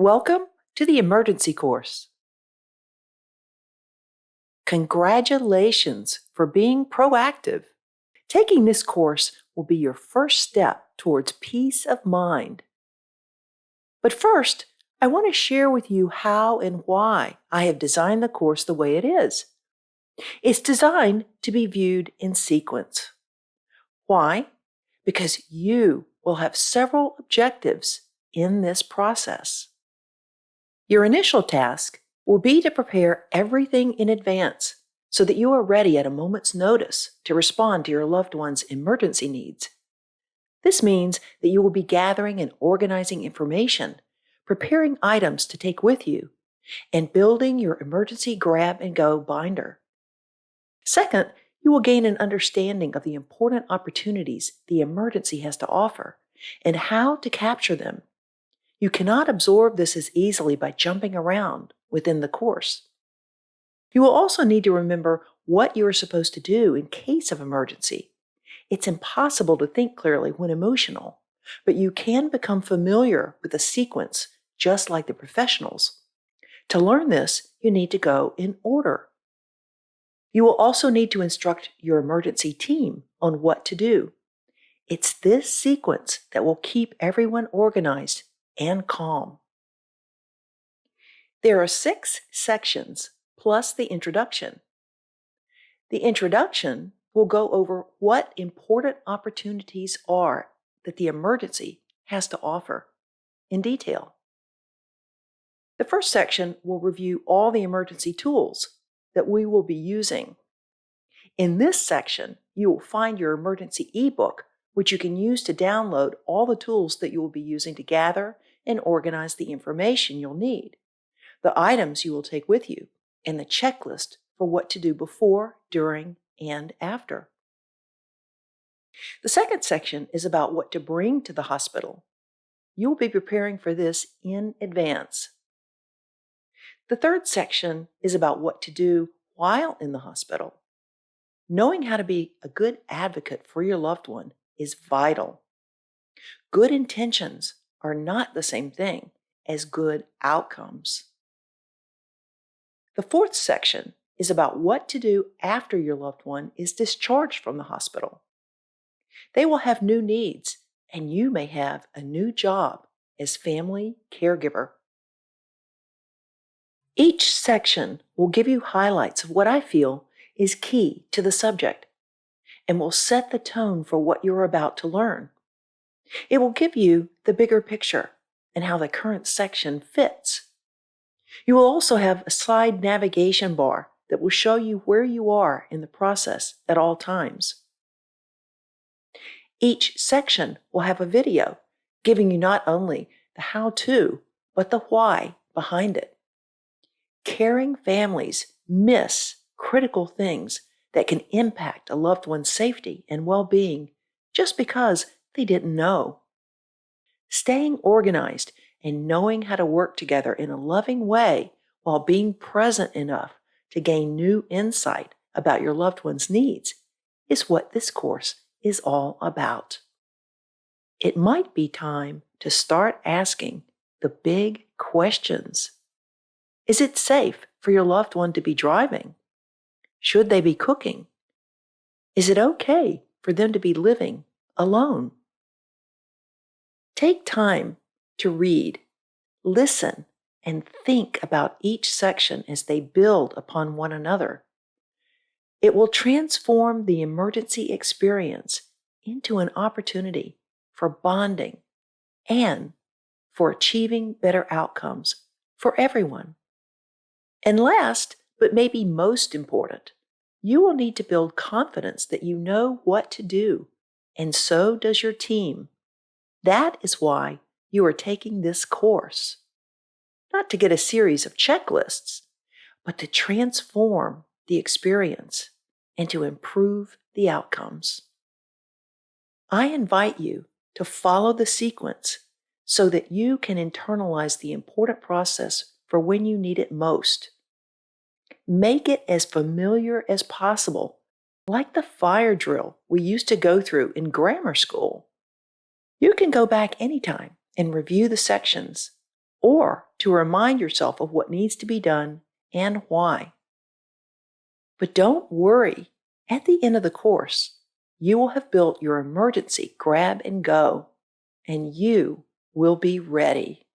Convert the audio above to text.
Welcome to the emergency course. Congratulations for being proactive. Taking this course will be your first step towards peace of mind. But first, I want to share with you how and why I have designed the course the way it is. It's designed to be viewed in sequence. Why? Because you will have several objectives in this process. Your initial task will be to prepare everything in advance so that you are ready at a moment's notice to respond to your loved one's emergency needs. This means that you will be gathering and organizing information, preparing items to take with you, and building your emergency grab-and-go binder. Second, you will gain an understanding of the important opportunities the emergency has to offer and how to capture them. You cannot absorb this as easily by jumping around within the course. You will also need to remember what you are supposed to do in case of emergency. It's impossible to think clearly when emotional, but you can become familiar with the sequence just like the professionals. To learn this, you need to go in order. You will also need to instruct your emergency team on what to do. It's this sequence that will keep everyone organized and calm. There are 6 sections plus the introduction. The introduction will go over what important opportunities are that the emergency has to offer in detail. The first section will review all the emergency tools that we will be using. In this section, you will find your emergency ebook, which you can use to download all the tools that you will be using to gather and organize the information you'll need, the items you will take with you, and the checklist for what to do before, during, and after. The second section is about what to bring to the hospital. You'll be preparing for this in advance. The third section is about what to do while in the hospital. Knowing how to be a good advocate for your loved one is vital. Good intentions are not the same thing as good outcomes. The fourth section is about what to do after your loved one is discharged from the hospital. They will have new needs, and you may have a new job as family caregiver. Each section will give you highlights of what I feel is key to the subject and will set the tone for what you're about to learn. It will give you the bigger picture and how the current section fits. You will also have a slide navigation bar that will show you where you are in the process at all times. Each section will have a video giving you not only the how-to, but the why behind it. Caring families miss critical things that can impact a loved one's safety and well-being just because they didn't know. Staying organized and knowing how to work together in a loving way while being present enough to gain new insight about your loved one's needs is what this course is all about. It might be time to start asking the big questions. Is it safe for your loved one to be driving? Should they be cooking? Is it okay for them to be living alone? Take time to read, listen, and think about each section as they build upon one another. It will transform the emergency experience into an opportunity for bonding and for achieving better outcomes for everyone. And last, but maybe most important, you will need to build confidence that you know what to do, and so does your team. That is why you are taking this course. Not to get a series of checklists, but to transform the experience and to improve the outcomes. I invite you to follow the sequence so that you can internalize the important process for when you need it most. Make it as familiar as possible, like the fire drill we used to go through in grammar school. You can go back anytime and review the sections, or to remind yourself of what needs to be done and why. But don't worry, at the end of the course, you will have built your emergency grab and go, and you will be ready.